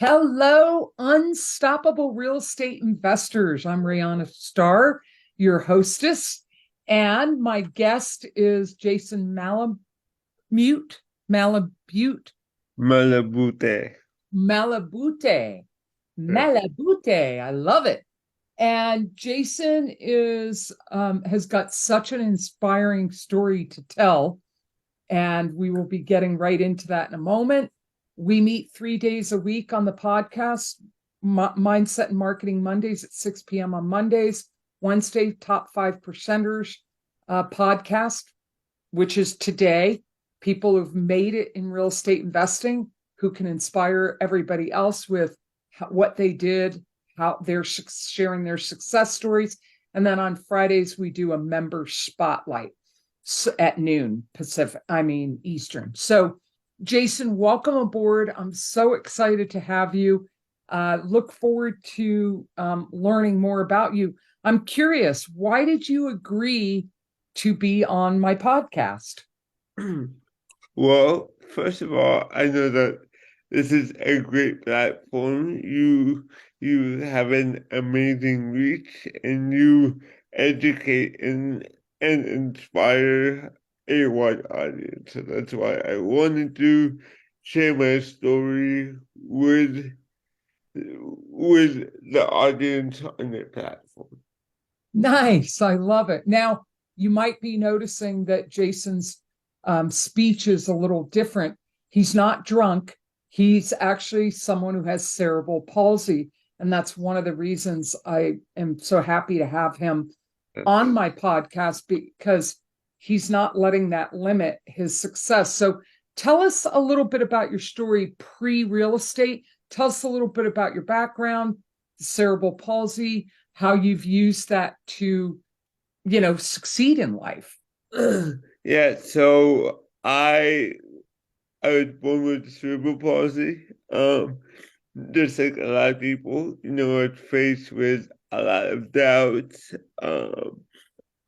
Hello, unstoppable real estate investors. I'm Rihanna Starr, your hostess, and my guest is Jason Malabute, Malabute. Malabute, Yeah. Malabute. I love it. And Jason is has got such an inspiring story to tell, and we will be getting right into that in a moment. We meet 3 days a week on the podcast, Mindset and Marketing Mondays at 6 p.m. on Mondays, Wednesday, Top 5 Percenters podcast, which is today. People who've made it in real estate investing who can inspire everybody else with what they did, how they're sharing their success stories. And then on Fridays, we do a member spotlight at noon Eastern. So, Jason, welcome aboard. I'm so excited to have you. Look forward to learning more about you. I'm curious, why did you agree to be on my podcast? Well, first of all, I know that this is a great platform. You have an amazing reach and you educate and inspire a wide audience. So that's why I wanted to share my story with the audience on the platform. Nice. I love it. Now, you might be noticing that Jason's speech is a little different. He's not drunk. He's actually someone who has cerebral palsy. And that's one of the reasons I am so happy to have him on my podcast, because he's not letting that limit his success. So tell us a little bit about your story pre-real estate. Tell us a little bit about your background, the cerebral palsy, how you've used that to, succeed in life. Yeah, so I was born with cerebral palsy. Just like a lot of people, I was faced with a lot of doubts, a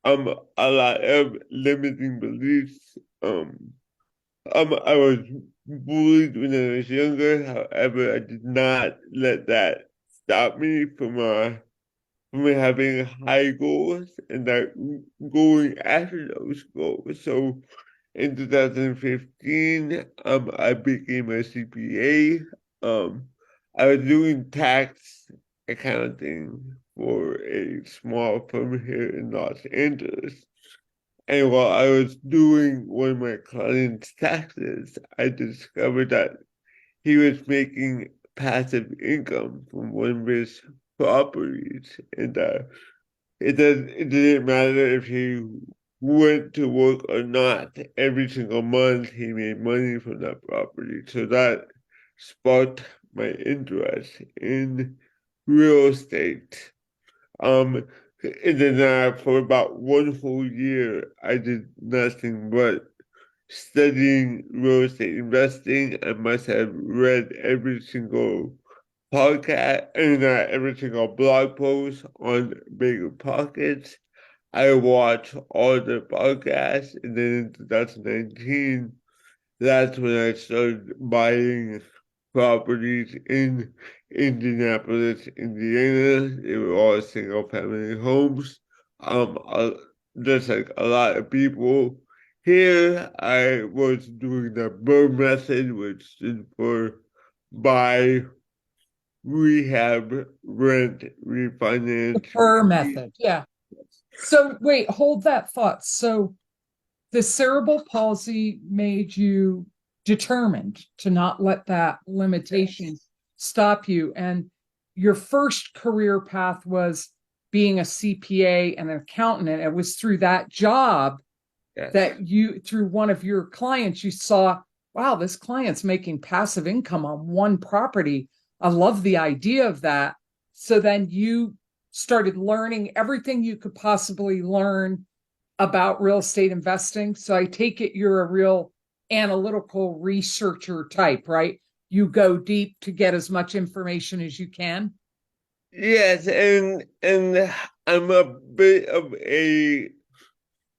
lot of limiting beliefs. I was bullied when I was younger. However, I did not let that stop me from having high goals and that going after those goals. So in 2015, I became a CPA. I was doing tax accounting for a small firm here in Los Angeles. And while I was doing one of my client's taxes, I discovered that he was making passive income from one of his properties. And it didn't matter if he went to work or not. Every single month he made money from that property. So that sparked my interest in real estate. Um, and then for about one whole year, I did nothing but studying real estate investing. I must have read every single podcast and every single blog post on Bigger Pockets. I watched all the podcasts, and then in 2019, that's when I started buying properties in Indianapolis, Indiana. They were all single family homes. Just like a lot of people here, I was doing the BRRRR method, which stood for buy, rehab, rent, The refinance, PER repeat. method. Yeah. So wait, hold that thought. So the cerebral palsy made you determined to not let that limitation stop you. And your first career path was being a CPA and an accountant. And it was through that job Yes. that through one of your clients, you saw, wow, this client's making passive income on one property. I love the idea of that. So then you started learning everything you could possibly learn about real estate investing. So I take it you're a real analytical researcher type, right? You go deep to get as much information as you can. Yes, and I'm a bit of a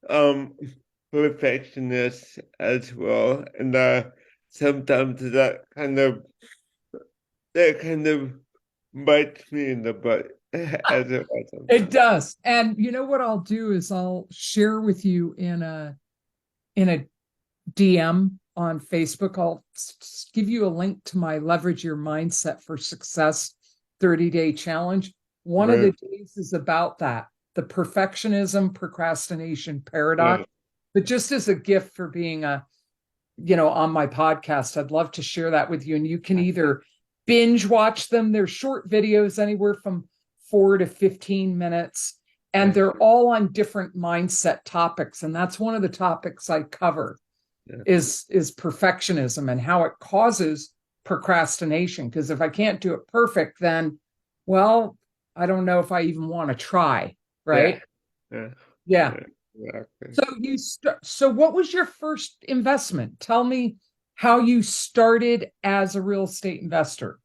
um perfectionist as well, and sometimes that kind of bites me in the butt as it was It sometimes. does. And you know what I'll do is I'll share with you in a DM on Facebook. I'll give you a link to my Leverage Your Mindset for Success 30-day challenge. One of the Right, days is about that, the perfectionism procrastination paradox. right, But just as a gift for being on my podcast, I'd love to share that with you. And you can either binge watch them. They're short videos, anywhere from 4 to 15 minutes, and right, they're all on different mindset topics. And that's one of the topics I cover yeah, is perfectionism and how it causes procrastination. Because if I can't do it perfect, then, well, I don't know if I even want to try, yeah, right? yeah, Yeah. yeah, exactly. So what was your first investment? Tell me how you started as a real estate investor.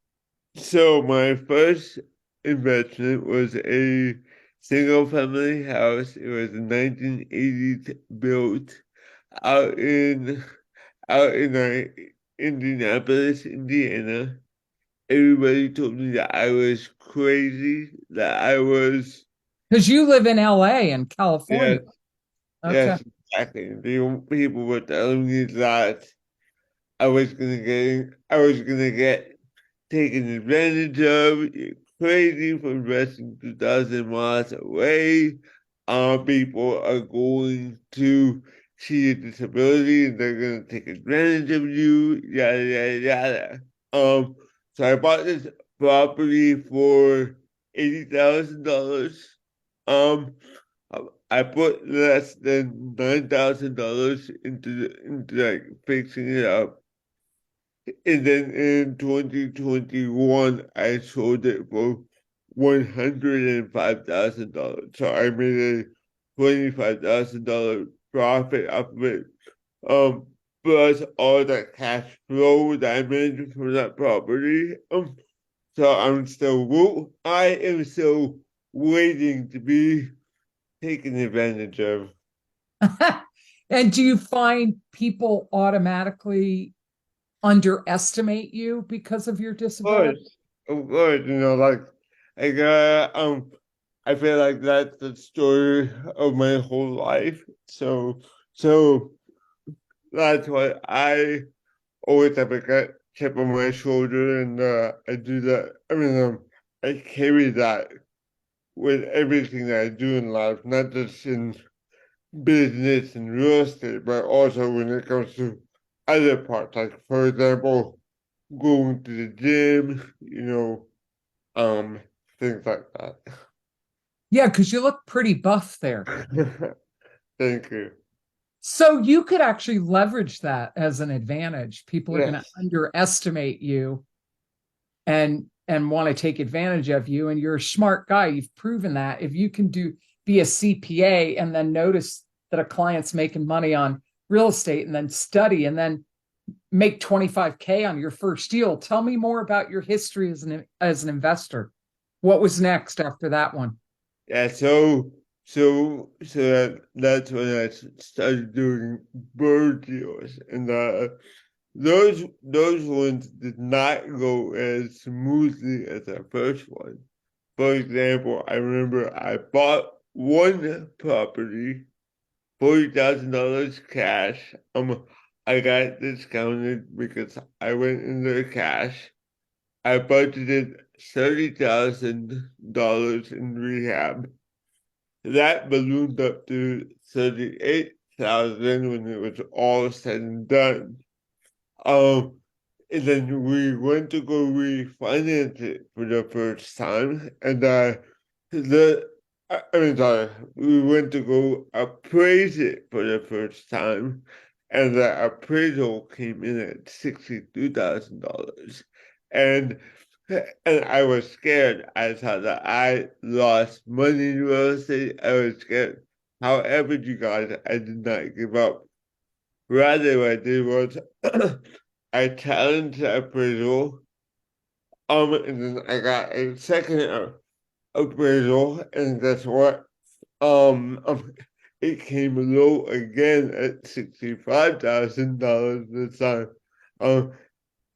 So my first investment was a single family house. It was a 1980s built out in out in Indianapolis, Indiana. Everybody told me that I was crazy, that I was, Because you live in LA and yes, California. Okay. yes, exactly. The people were telling me that I was gonna get taken advantage of. You're crazy for investing 2,000 miles away. People are going to see a disability and they're gonna take advantage of you. Yada yada yada. So I bought this property for $80,000. Um, I put less than $9,000 into like fixing it up. And then in 2021, I sold it for $105,000. So I made a $25,000 profit off of it. Um, plus all the cash flow that I made from that property. So I am still waiting to be taken advantage of. And do you find people automatically underestimate you because of your disability? Of course, like I feel like that's the story of my whole life. So that's why I always have a good chip on my shoulder, and I do that. I mean, I carry that with everything that I do in life, not just in business and real estate, but also when it comes to other parts. Like, for example, going to the gym, um, things like that. Yeah, because you look pretty buff there. Thank you. So you could actually leverage that as an advantage. People are going to Yes. underestimate you and want to take advantage of you. And you're a smart guy. You've proven that. If you can be a CPA and then notice that a client's making money on real estate and then study and then make 25K on your first deal. Tell me more about your history as an investor. What was next after that one? Yeah, that's when I started doing bird deals, and those ones did not go as smoothly as the first one. For example, I remember I bought one property, $40,000 cash. I got discounted because I went in there cash. I budgeted $30,000 in rehab. That ballooned up to 38,000 when it was all said and done. Um, and then we went to go refinance it for the first time, and the I mean, sorry, we went to go appraise it for the first time, and the appraisal came in at $62,000, and and I was scared. I thought that I lost money in real estate. I was scared. However, you guys, I did not give up. Rather, what I did was I challenged the appraisal, and then I got a second appraisal, and guess what? It came low again at $65,000 this time. Um,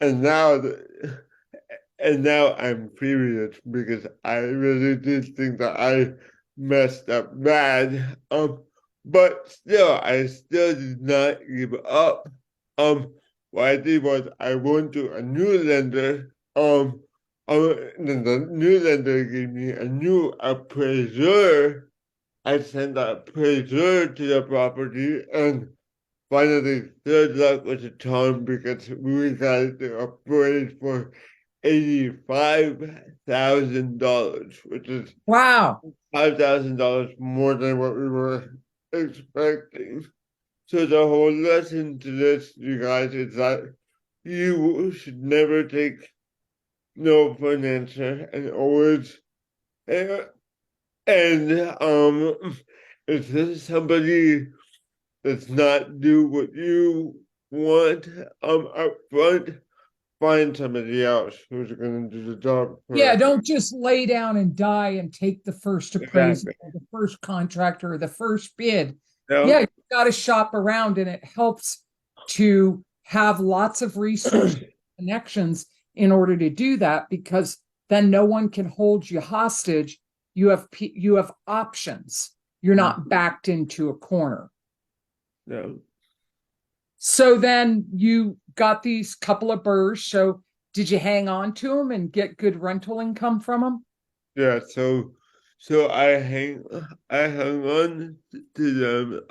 and now and now I'm furious because I really did think that I messed up bad. But still, I still did not give up. What I did was I went to a new lender. Then the new lender gave me a new appraiser. I sent the appraiser to the property, and finally, third luck was a charm because we got the appraised for $85,000, which is Wow. $5,000 more than what we were expecting. So the whole lesson to this, you guys, is that you should never take no for an answer and always uh, and if there's somebody does not do what you want up front, find somebody else who's going to do the job Yeah, correctly. don't just lay down and die and take the first appraisal Exactly. or the first contractor or the first bid. Yeah, Yeah. you got to shop around, and it helps to have lots of resources connections in order to do that, because then no one can hold you hostage. You have options. You're not backed into a corner. Yeah. So then you got these couple of BRRRRs. So did you hang on to them and get good rental income from them? Yeah. So I hung on to them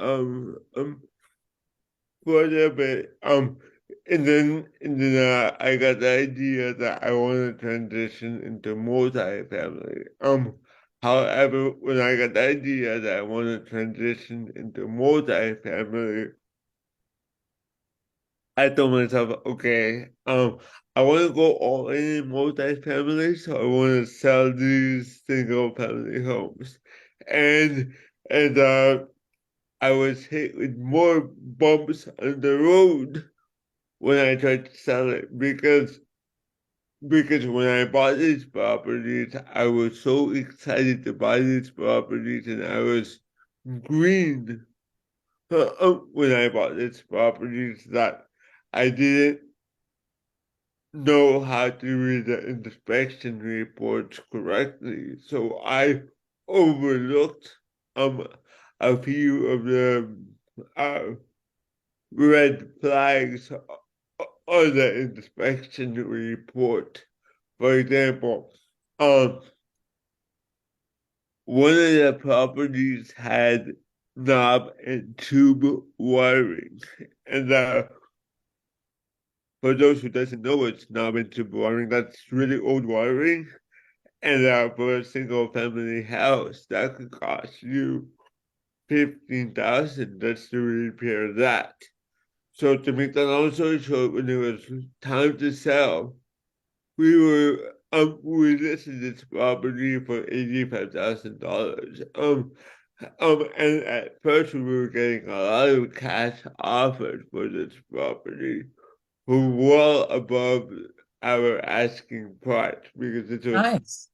for a little bit and then I got the idea that I want to transition into multifamily. However, when I got the idea that I want to transition into multifamily, I told myself, okay, I want to go all in multifamily, so I want to sell these single family homes, and and I was hit with more bumps on the road when I tried to sell it because when I bought these properties, I was so excited to buy these properties, and I was green when I bought these properties that I didn't know how to read the inspection reports correctly. So I overlooked um a few of the uh, red flags on the inspection report. For example, um one of the properties had knob and tube wiring. And for those who doesn't know what's knob and tube wiring, that's really old wiring. And for a single family house, that could cost you 15,000 just to repair that. So to make the long story short, when it was time to sell, we listed this property for $85,000. And at first we were getting a lot of cash offers for this property, were well above our asking price because Nice.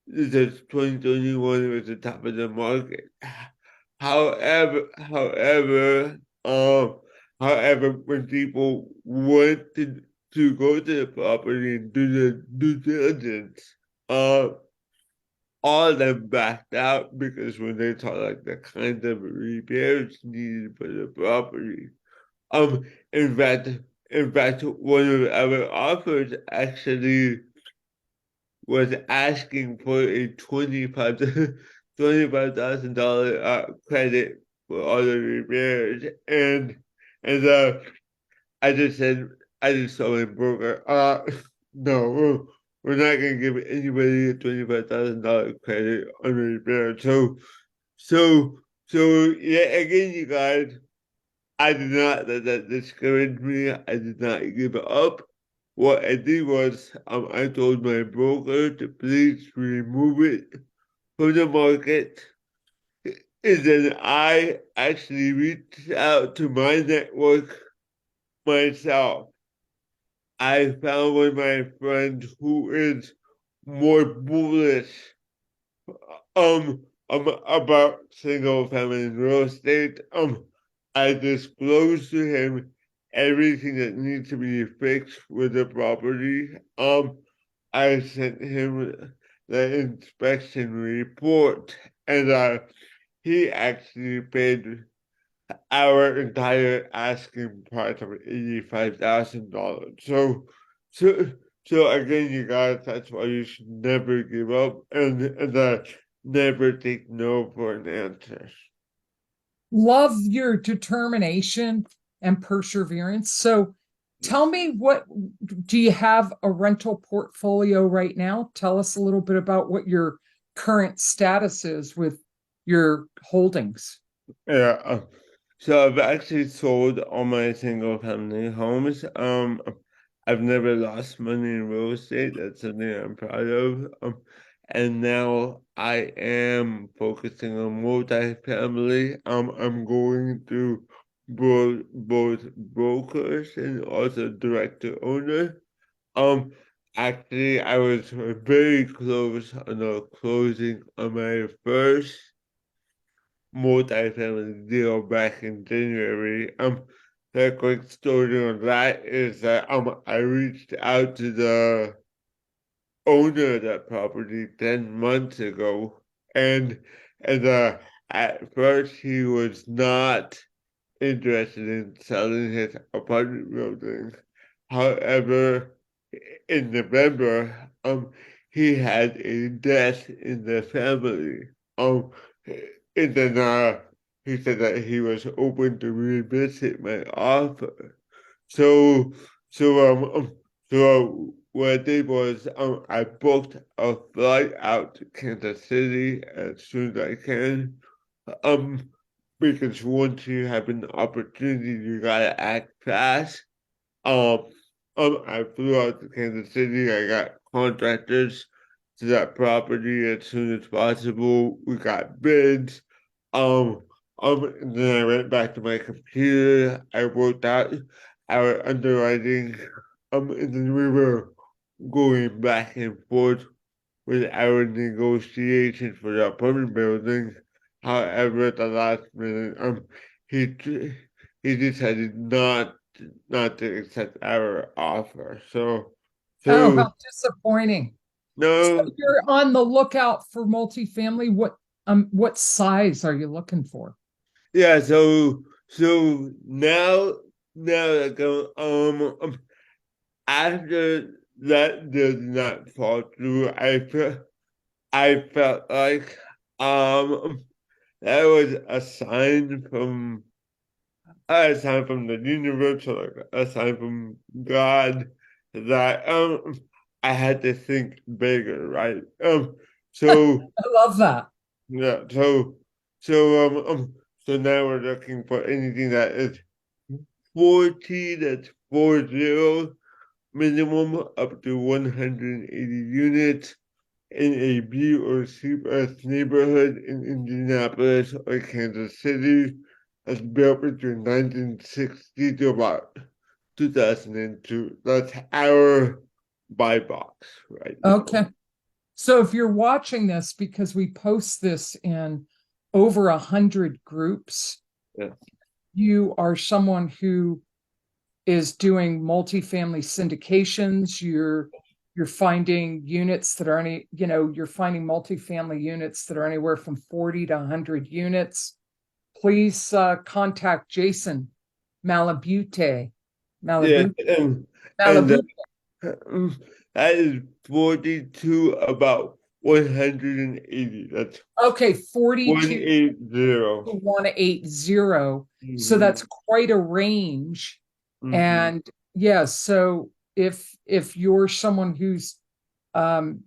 this was 2021, it was the top of the market. However, however, when people went to go to the property and do the due diligence, uh, all of them backed out because when they saw like the kind of repairs needed for the property, um, in fact, in fact, one of our offers actually was asking for a $25,000 credit for all the repairs, and I just said I just told my broker, no, we're not gonna give anybody a $25,000 credit on repair. So so yeah, again, you guys, I did not let that discourage me. I did not give up. What I did was I told my broker to please remove it from the market. And then I actually reached out to my network myself. I found one of my friends who is more bullish about single family real estate. I disclosed to him everything that needs to be fixed with the property. I sent him the inspection report, and he actually paid our entire asking price of $85,000. So, so again, you guys, that's why you should never give up and never take no for an answer. Love your determination and perseverance. So tell me, what do you have a rental portfolio right now? Tell us a little bit about what your current status is with your holdings. Yeah. So I've actually sold all my single family homes. I've never lost money in real estate. That's something I'm proud of. And now I am focusing on multifamily. I'm going through both brokers and also direct to owner. Um, Actually, I was very close on the closing on my first multifamily deal back in January. The quick story on that is that I reached out to the owner of that property 10 months ago, and and at first he was not interested in selling his apartment building. However, in November, he had a death in the family. And then he said that he was open to revisit my offer. So, so what I did was I booked a flight out to Kansas City as soon as I can. Um, because once you have an opportunity, you gotta act fast. Um, I flew out to Kansas City. I got contractors to that property as soon as possible. We got bids. Um, and then I went back to my computer. I worked out our underwriting. And then we were going back and forth with our negotiation for the apartment building. However, at the last minute, he he decided not to accept our offer. Oh, So how disappointing. So no, you're on the lookout for multifamily. What size are you looking for? yeah. So now that after that did not fall through, I felt like that was a sign from the universe, or like a sign from God that I had to think bigger, right? So I love that. yeah, so now we're looking for anything that is 40, that's 40 minimum up to 180 units in a B or C plus neighborhood in Indianapolis or Kansas City that's built between 1960 to about 2002. That's our buy box right now. Okay. So if you're watching this, because we post this in over 100 groups, Yeah. you are someone who is doing multifamily syndications. You're finding units that are you're finding multifamily units that are anywhere from 40 to 100 units. Please contact Jason Malabute. Yeah, Malabute. and Malabute. that is 42 about 180. That's Okay, 42 180. to 180. So Mm-hmm. that's quite a range. Mm-hmm. And yes, so if you're someone who's um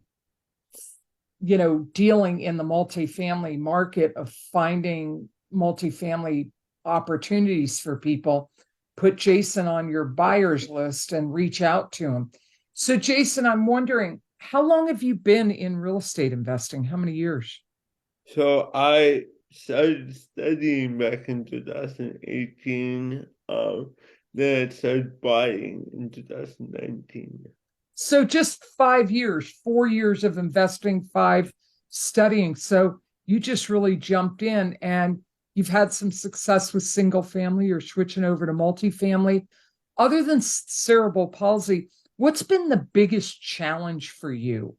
dealing in the multifamily market of finding multifamily opportunities for people, put Jason on your buyers list and reach out to him. So Jason, I'm wondering, how long have you been in real estate investing? How many years? So I started studying back in 2018. Then I started buying in 2019. So just 5 years, 4 years of investing, five studying. So you just really jumped in and you've had some success with single family. You're switching over to multifamily. Other than cerebral palsy, What's been the biggest challenge for you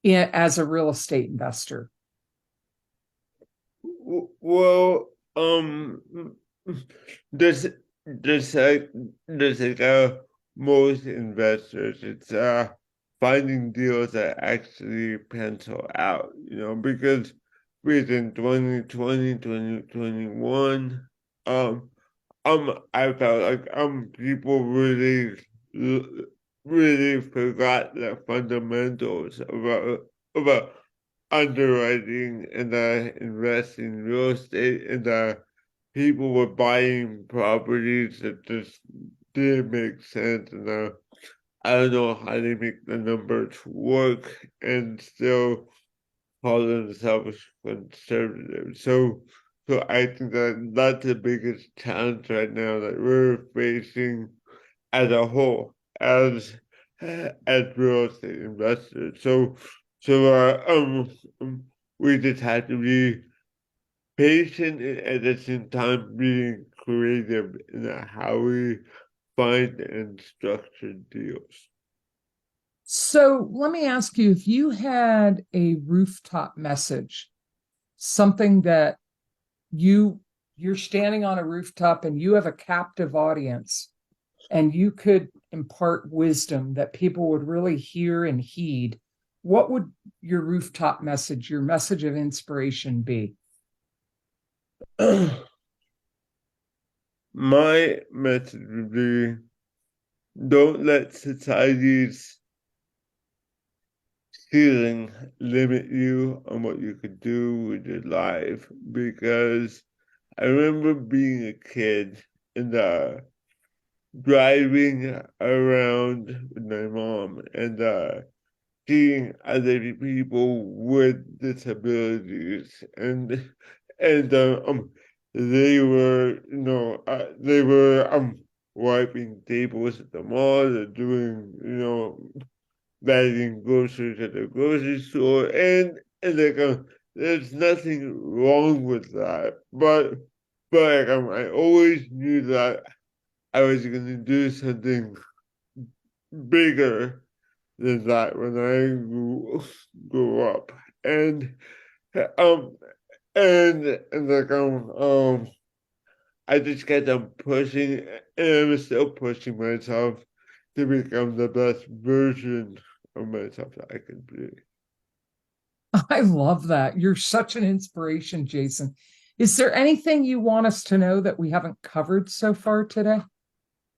as a real estate investor? Well, just just like most investors, it's finding deals that actually pencil out, because within 2020, 2021, I felt like people really forgot the fundamentals about underwriting and investing in real estate, and people were buying properties that just didn't make sense, and I don't know how they make the numbers work and still call themselves conservative. So I think that that's the biggest challenge right now that we're facing as a whole, as real estate investors. So we just have to be patient and at the same time being creative in how we find and structure deals. So let me ask you, if you had a rooftop message, something that you're standing on a rooftop and you have a captive audience, and you could impart wisdom that people would really hear and heed, what would your rooftop message, your message of inspiration be? My message would be, don't let society's ceiling limit you on what you could do with your life, because I remember being a kid and driving around with my mom and seeing other people with disabilities, and they were wiping tables at the mall, they're doing bagging groceries at the grocery store, and like there's nothing wrong with that, but I always knew that I was gonna do something bigger than that when I grew up, and um and like I just kept on pushing, and I'm still pushing myself to become the best version of myself that I can be. I love that. You're such an inspiration, Jason. Is there anything you want us to know that we haven't covered so far today?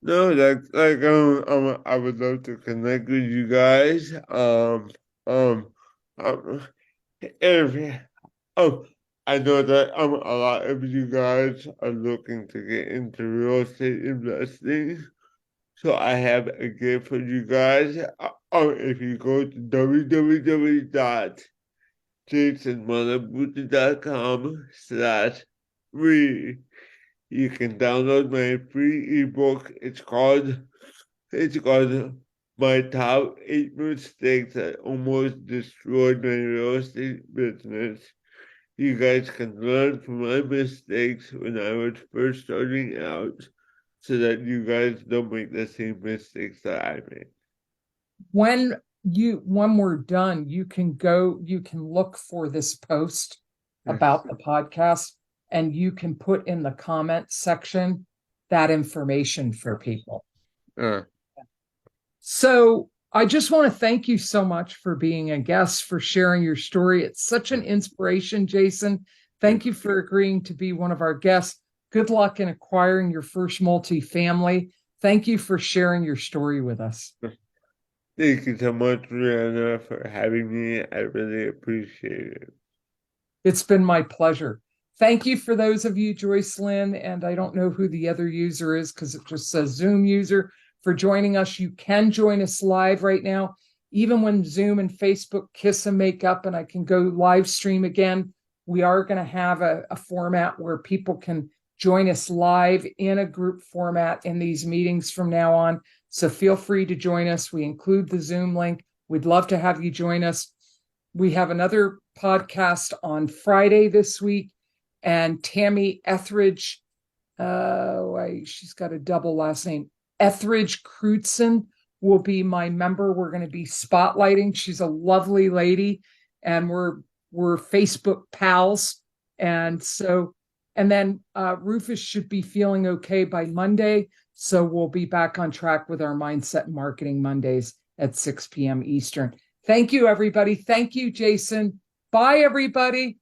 No, I would love to connect with you guys. Um, um if um, I know that a lot of you guys are looking to get into real estate investing. So I have a gift for you guys. If you go to www.jasonmalabute.com/free, you can download my free ebook. It's called My Top 8 Mistakes That Almost Destroyed My Real Estate Business. You guys can learn from my mistakes when I was first starting out so that you guys don't make the same mistakes that I made. When we're done, you can look for this post Yes. about the podcast, and you can put in the comment section that information for people. Uh, So I just want to thank you so much for being a guest, for sharing your story. It's such an inspiration, Jason. Thank you for agreeing to be one of our guests. Good luck in acquiring your first multifamily. Thank you for sharing your story with us. Thank you so much, Rihanna, for having me. I really appreciate it. It's been my pleasure. Thank you for those of you, Joyce Lynn, and I don't know who the other user is because it just says Zoom user, for joining us. You can join us live right now, even when Zoom and Facebook kiss and make up and I can go live stream again. We are going to have a format where people can join us live in a group format in these meetings from now on. So feel free to join us. We include the Zoom link. We'd love to have you join us. We have another podcast on Friday this week, and Tammy Etheridge, she's got a double last name, Etheridge Crutzen, will be my member. We're going to be spotlighting. She's a lovely lady, and we're Facebook pals. And then Rufus should be feeling okay by Monday. So we'll be back on track with our Mindset and Marketing Mondays at 6 p.m. Eastern. Thank you, everybody. Thank you, Jason. Bye, everybody.